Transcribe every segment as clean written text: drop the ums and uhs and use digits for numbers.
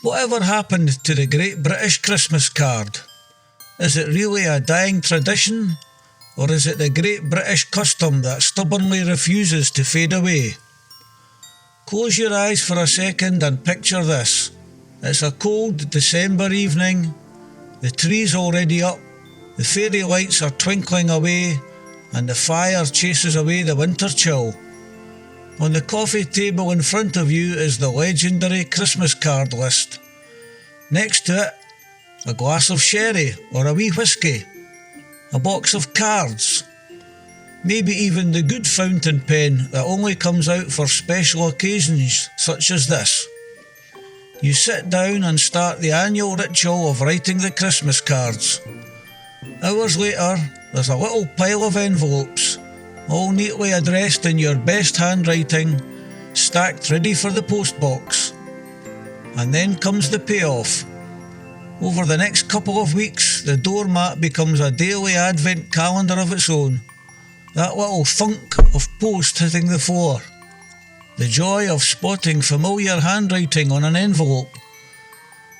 Whatever happened to the Great British Christmas card? Is it really a dying tradition, or is it the Great British custom that stubbornly refuses to fade away? Close your eyes for a second and picture this. It's a cold December evening, the tree's already up, the fairy lights are twinkling away, and the fire chases away the winter chill. On the coffee table in front of you is the legendary Christmas card list. Next to it, a glass of sherry or a wee whiskey, a box of cards, maybe even the good fountain pen that only comes out for special occasions such as this. You sit down and start the annual ritual of writing the Christmas cards. Hours later, there's a little pile of envelopes, all neatly addressed in your best handwriting, stacked ready for the postbox. And then comes the payoff. Over the next couple of weeks, the doormat becomes a daily advent calendar of its own. That little thunk of post hitting the floor. The joy of spotting familiar handwriting on an envelope.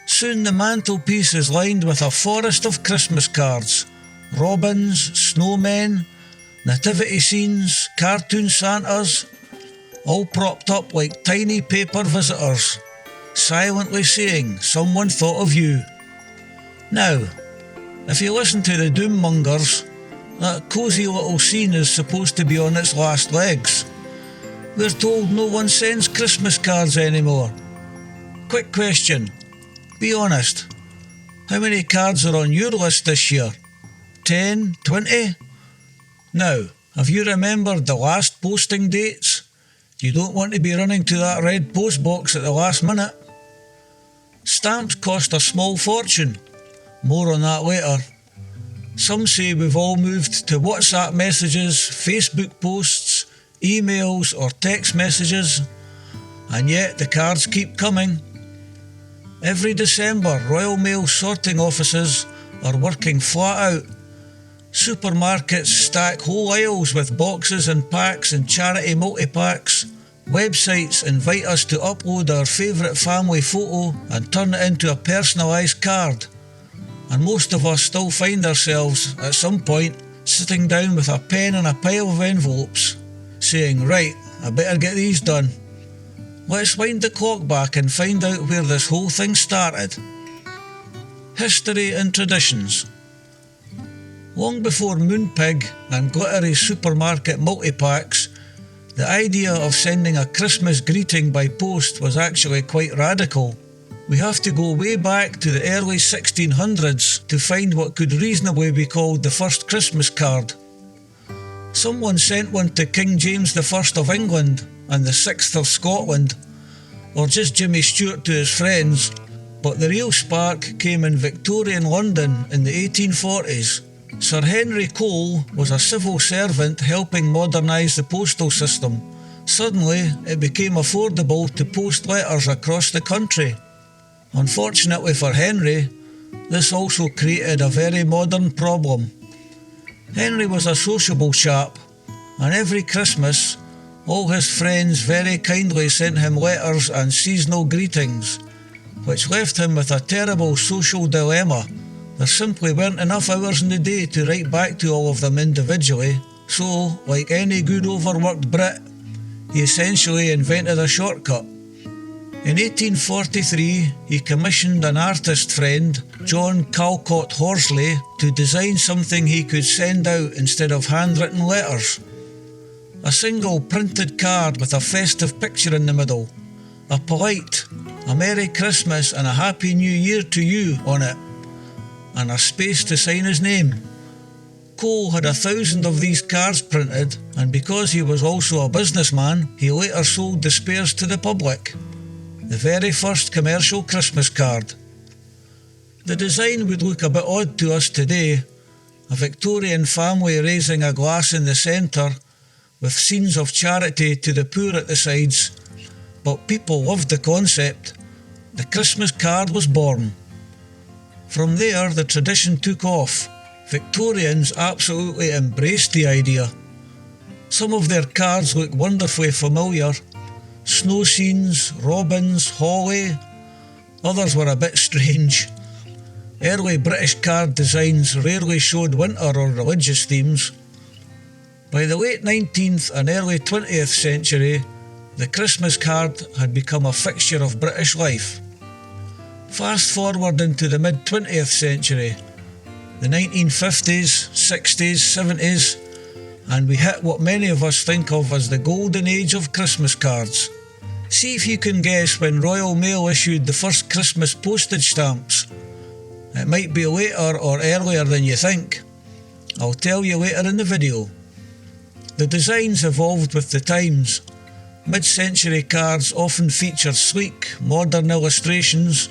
Soon the mantelpiece is lined with a forest of Christmas cards, robins, snowmen, nativity scenes, cartoon Santas, all propped up like tiny paper visitors, silently saying someone thought of you. Now, if you listen to the doommongers, that cosy little scene is supposed to be on its last legs. We're told no one sends Christmas cards anymore. Quick question, be honest, how many cards are on your list this year? 10? 20? Now, have you remembered the last posting dates? You don't want to be running to that red post box at the last minute. Stamps cost a small fortune. More on that later. Some say we've all moved to WhatsApp messages, Facebook posts, emails or text messages, and yet the cards keep coming. Every December, Royal Mail sorting offices are working flat out. Supermarkets stack whole aisles with boxes and packs and charity multi-packs. Websites invite us to upload our favourite family photo and turn it into a personalised card. And most of us still find ourselves, at some point, sitting down with a pen and a pile of envelopes, saying, right, I better get these done. Let's wind the clock back and find out where this whole thing started. History and traditions. Long before Moonpig and glittery supermarket multi-packs, the idea of sending a Christmas greeting by post was actually quite radical. We have to go way back to the early 1600s to find what could reasonably be called the first Christmas card. Someone sent one to King James I of England and the 6th of Scotland, or just Jimmy Stewart to his friends, but the real spark came in Victorian London in the 1840s. Sir Henry Cole was a civil servant helping modernise the postal system. Suddenly, it became affordable to post letters across the country. Unfortunately for Henry, this also created a very modern problem. Henry was a sociable chap, and every Christmas, all his friends very kindly sent him letters and seasonal greetings, which left him with a terrible social dilemma. There simply weren't enough hours in the day to write back to all of them individually, so, like any good overworked Brit, he essentially invented a shortcut. In 1843, he commissioned an artist friend, John Calcott Horsley, to design something he could send out instead of handwritten letters. A single printed card with a festive picture in the middle, a polite, a Merry Christmas and a Happy New Year to you on it, and a space to sign his name. Cole had 1,000 of these cards printed, and because he was also a businessman, he later sold the spares to the public. The very first commercial Christmas card. The design would look a bit odd to us today, a Victorian family raising a glass in the centre, with scenes of charity to the poor at the sides, but people loved the concept. The Christmas card was born. From there, the tradition took off. Victorians absolutely embraced the idea. Some of their cards look wonderfully familiar. Snow scenes, robins, holly. Others were a bit strange. Early British card designs rarely showed winter or religious themes. By the late 19th and early 20th century, the Christmas card had become a fixture of British life. Fast forward into the mid-20th century, the 1950s, 60s, 70s, and we hit what many of us think of as the golden age of Christmas cards. See if you can guess when Royal Mail issued the first Christmas postage stamps. It might be later or earlier than you think. I'll tell you later in the video. The designs evolved with the times. Mid-century cards often featured sleek, modern illustrations,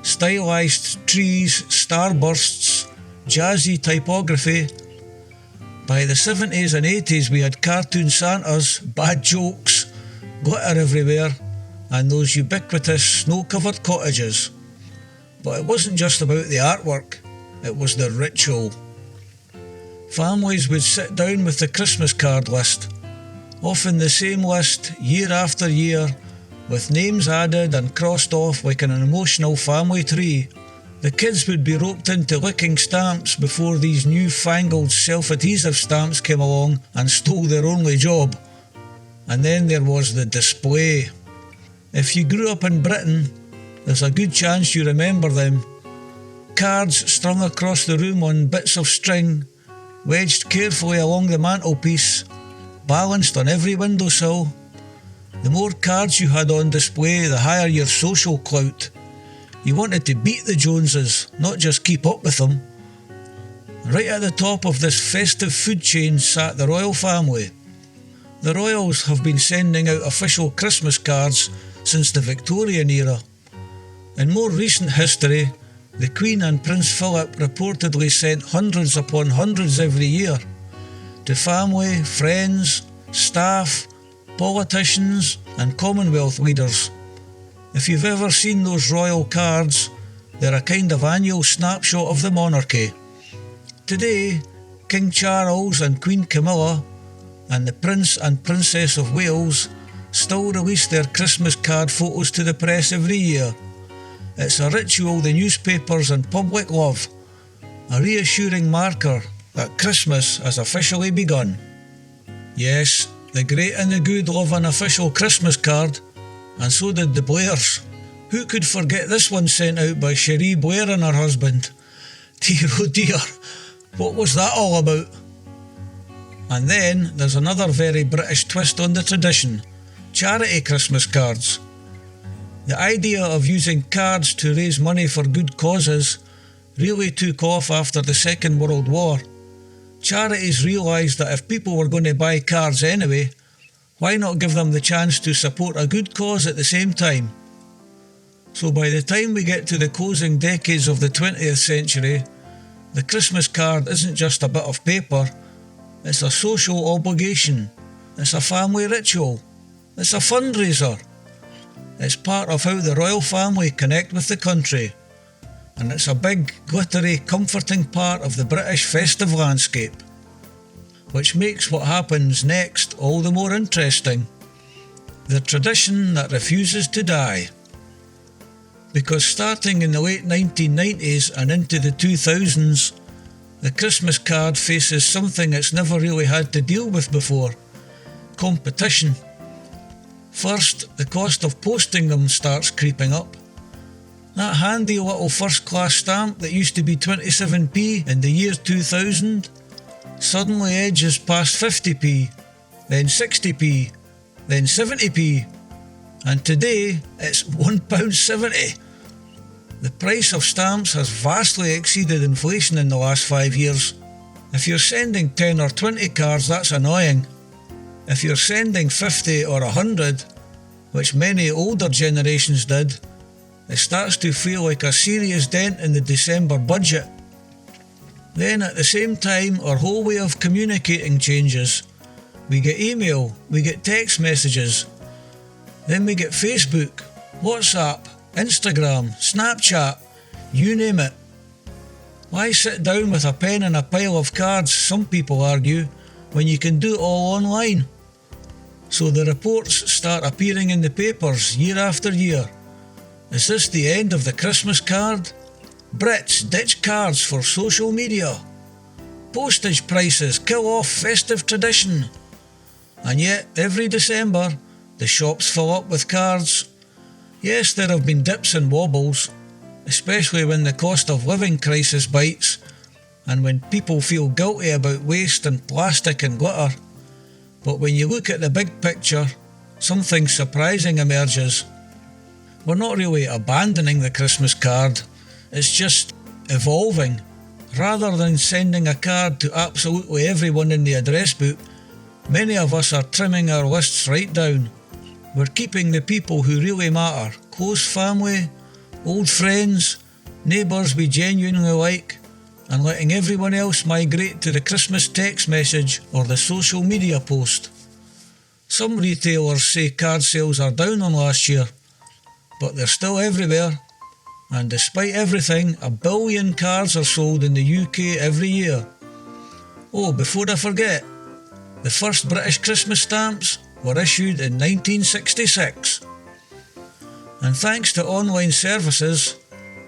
stylised trees, starbursts, jazzy typography. By the 70s and 80s we had cartoon Santas, bad jokes, glitter everywhere, and those ubiquitous snow-covered cottages. But it wasn't just about the artwork, it was the ritual. Families would sit down with the Christmas card list, often the same list year after year, with names added and crossed off like an emotional family tree. The kids would be roped into licking stamps before these newfangled self-adhesive stamps came along and stole their only job. And then there was the display. If you grew up in Britain, there's a good chance you remember them. Cards strung across the room on bits of string, wedged carefully along the mantelpiece, balanced on every windowsill. The more cards you had on display, the higher your social clout. You wanted to beat the Joneses, not just keep up with them. Right at the top of this festive food chain sat the royal family. The royals have been sending out official Christmas cards since the Victorian era. In more recent history, the Queen and Prince Philip reportedly sent hundreds upon hundreds every year to family, friends, staff, politicians and Commonwealth leaders. If you've ever seen those royal cards, they're a kind of annual snapshot of the monarchy. Today, King Charles and Queen Camilla and the Prince and Princess of Wales still release their Christmas card photos to the press every year. It's a ritual the newspapers and public love, a reassuring marker that Christmas has officially begun. Yes, the great and the good love an official Christmas card, and so did the Blairs. Who could forget this one sent out by Cherie Blair and her husband? Dear oh dear, what was that all about? And then there's another very British twist on the tradition: charity Christmas cards. The idea of using cards to raise money for good causes really took off after the Second World War. Charities realised that if people were going to buy cards anyway, why not give them the chance to support a good cause at the same time? So by the time we get to the closing decades of the 20th century, the Christmas card isn't just a bit of paper, it's a social obligation, it's a family ritual, it's a fundraiser. It's part of how the royal family connect with the country, and it's a big, glittery, comforting part of the British festive landscape, which makes what happens next all the more interesting. The tradition that refuses to die. Because starting in the late 1990s and into the 2000s, the Christmas card faces something it's never really had to deal with before: competition. First, the cost of posting them starts creeping up. That handy little first-class stamp that used to be 27p in the year 2000 suddenly edges past 50p, then 60p, then 70p, and today it's £1.70. The price of stamps has vastly exceeded inflation in the last 5 years. If you're sending 10 or 20 cards, that's annoying. If you're sending 50 or 100, which many older generations did, it starts to feel like a serious dent in the December budget. Then at the same time, our whole way of communicating changes. We get email, we get text messages, then we get Facebook, WhatsApp, Instagram, Snapchat, you name it. Why sit down with a pen and a pile of cards, some people argue, when you can do it all online? So the reports start appearing in the papers year after year. Is this the end of the Christmas card? Brits ditch cards for social media. Postage prices kill off festive tradition. And yet, every December, the shops fill up with cards. Yes, there have been dips and wobbles, especially when the cost of living crisis bites and when people feel guilty about waste and plastic and glitter. But when you look at the big picture, something surprising emerges. We're not really abandoning the Christmas card, it's just evolving. Rather than sending a card to absolutely everyone in the address book, many of us are trimming our lists right down. We're keeping the people who really matter, close family, old friends, neighbours we genuinely like, and letting everyone else migrate to the Christmas text message or the social media post. Some retailers say card sales are down on last year, but they're still everywhere, and despite everything, 1 billion cards are sold in the UK every year. Oh, before I forget, the first British Christmas stamps were issued in 1966. And thanks to online services,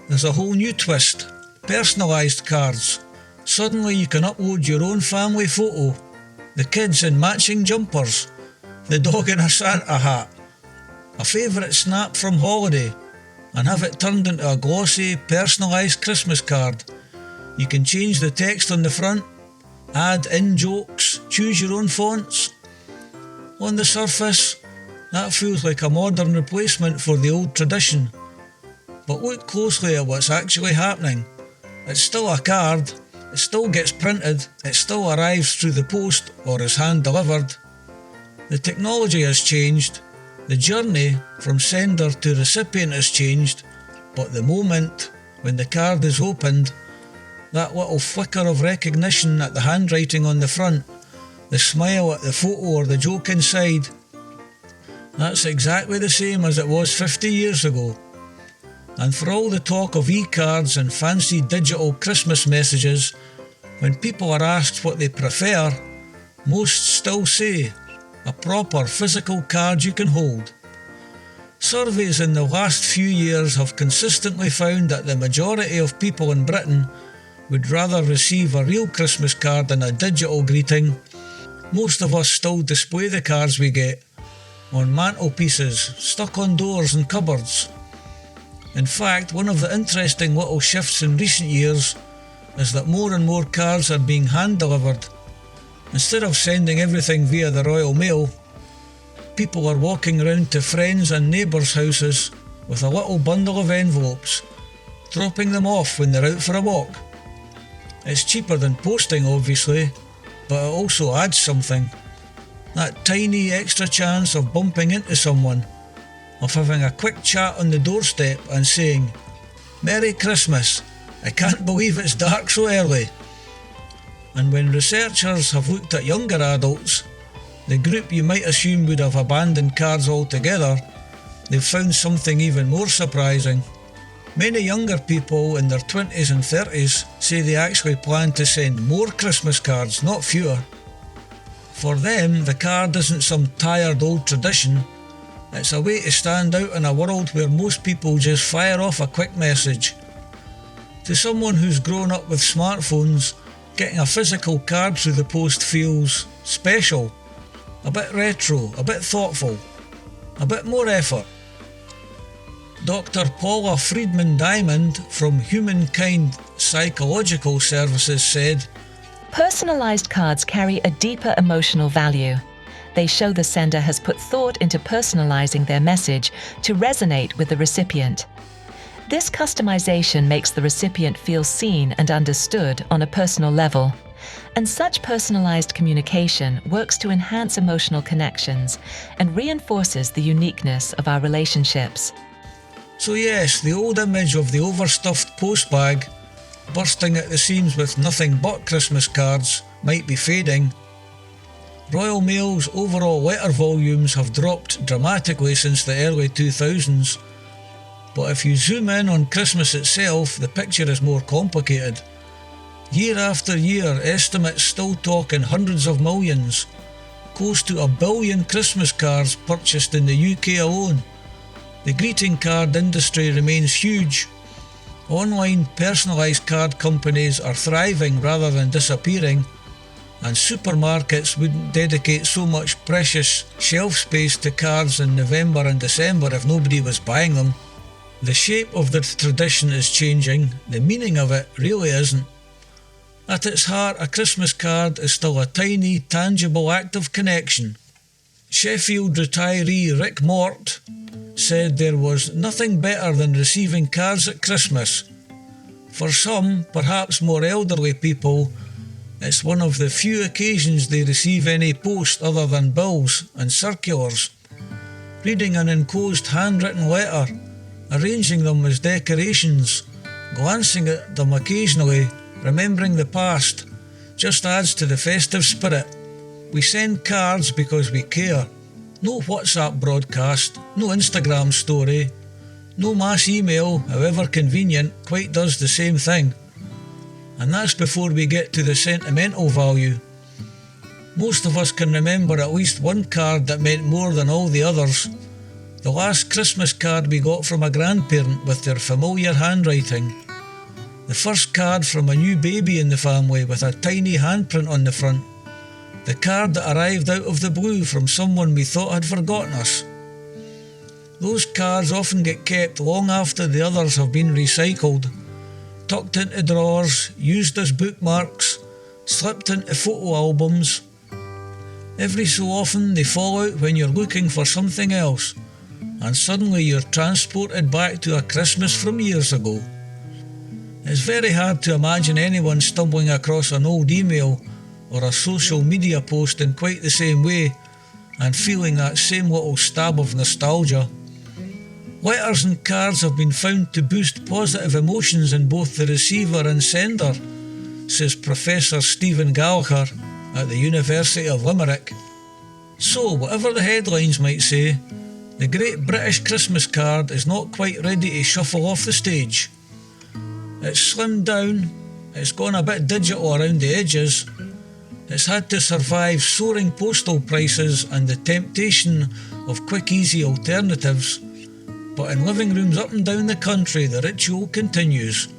there's a whole new twist: personalised cards. Suddenly you can upload your own family photo, the kids in matching jumpers, the dog in a Santa hat, a favourite snap from holiday, and have it turned into a glossy, personalised Christmas card. You can change the text on the front, add in jokes, choose your own fonts. On the surface, that feels like a modern replacement for the old tradition. But look closely at what's actually happening. It's still a card, it still gets printed, it still arrives through the post or is hand delivered. The technology has changed, the journey from sender to recipient has changed, but the moment when the card is opened, that little flicker of recognition at the handwriting on the front, the smile at the photo or the joke inside, that's exactly the same as it was 50 years ago. And for all the talk of e-cards and fancy digital Christmas messages, when people are asked what they prefer, most still say a proper physical card you can hold. Surveys in the last few years have consistently found that the majority of people in Britain would rather receive a real Christmas card than a digital greeting. Most of us still display the cards we get on mantelpieces, stuck on doors and cupboards. In fact, one of the interesting little shifts in recent years is that more and more cards are being hand-delivered. Instead of sending everything via the Royal Mail, people are walking around to friends and neighbours' houses with a little bundle of envelopes, dropping them off when they're out for a walk. It's cheaper than posting, obviously, but it also adds something. That tiny extra chance of bumping into someone, of having a quick chat on the doorstep and saying, "Merry Christmas, I can't believe it's dark so early." And when researchers have looked at younger adults, the group you might assume would have abandoned cards altogether, they've found something even more surprising. Many younger people in their 20s and 30s say they actually plan to send more Christmas cards, not fewer. For them, the card isn't some tired old tradition, it's a way to stand out in a world where most people just fire off a quick message. To someone who's grown up with smartphones, getting a physical card through the post feels special, a bit retro, a bit thoughtful, a bit more effort. Dr. Paula Friedman-Diamond from Humankind Psychological Services said, "Personalised cards carry a deeper emotional value. They show the sender has put thought into personalising their message to resonate with the recipient. This customisation makes the recipient feel seen and understood on a personal level. And such personalised communication works to enhance emotional connections and reinforces the uniqueness of our relationships." So yes, the old image of the overstuffed postbag, bursting at the seams with nothing but Christmas cards, might be fading. Royal Mail's overall letter volumes have dropped dramatically since the early 2000s, but if you zoom in on Christmas itself, the picture is more complicated. Year after year, estimates still talk in hundreds of millions, close to 1 billion Christmas cards purchased in the UK alone. The greeting card industry remains huge. Online personalised card companies are thriving rather than disappearing, and supermarkets wouldn't dedicate so much precious shelf space to cards in November and December if nobody was buying them. The shape of the tradition is changing, the meaning of it really isn't. At its heart, a Christmas card is still a tiny, tangible act of connection. Sheffield retiree Rick Mort said there was nothing better than receiving cards at Christmas. For some, perhaps more elderly people, it's one of the few occasions they receive any post other than bills and circulars. Reading an enclosed handwritten letter, arranging them as decorations, glancing at them occasionally, remembering the past, just adds to the festive spirit. We send cards because we care. No WhatsApp broadcast, no Instagram story, no mass email, however convenient, quite does the same thing. And that's before we get to the sentimental value. Most of us can remember at least one card that meant more than all the others. The last Christmas card we got from a grandparent with their familiar handwriting. The first card from a new baby in the family with a tiny handprint on the front. The card that arrived out of the blue from someone we thought had forgotten us. Those cards often get kept long after the others have been recycled, tucked into drawers, used as bookmarks, slipped into photo albums. Every so often they fall out when you're looking for something else, and suddenly you're transported back to a Christmas from years ago. It's very hard to imagine anyone stumbling across an old email or a social media post in quite the same way and feeling that same little stab of nostalgia. Letters and cards have been found to boost positive emotions in both the receiver and sender, says Professor Stephen Gallagher at the University of Limerick. So, whatever the headlines might say, the Great British Christmas card is not quite ready to shuffle off the stage. It's slimmed down, it's gone a bit digital around the edges, it's had to survive soaring postal prices and the temptation of quick easy alternatives, but in living rooms up and down the country the ritual continues.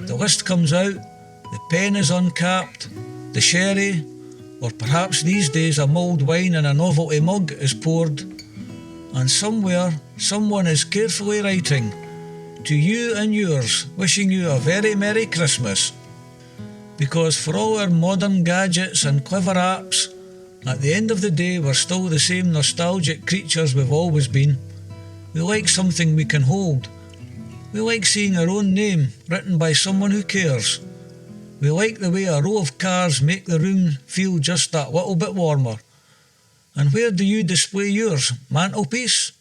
The list comes out, the pen is uncapped, the sherry, or perhaps these days a mulled wine in a novelty mug is poured, and somewhere someone is carefully writing, "To you and yours, wishing you a very Merry Christmas." Because for all our modern gadgets and clever apps, at the end of the day we're still the same nostalgic creatures we've always been. We like something we can hold. We like seeing our own name written by someone who cares. We like the way a row of cards make the room feel just that little bit warmer. And where do you display yours? Mantelpiece?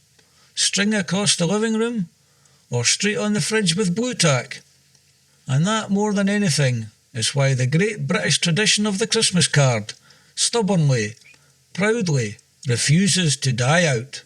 String across the living room? Or straight on the fridge with blue tack? And that, more than anything, is why the great British tradition of the Christmas card stubbornly, proudly refuses to die out.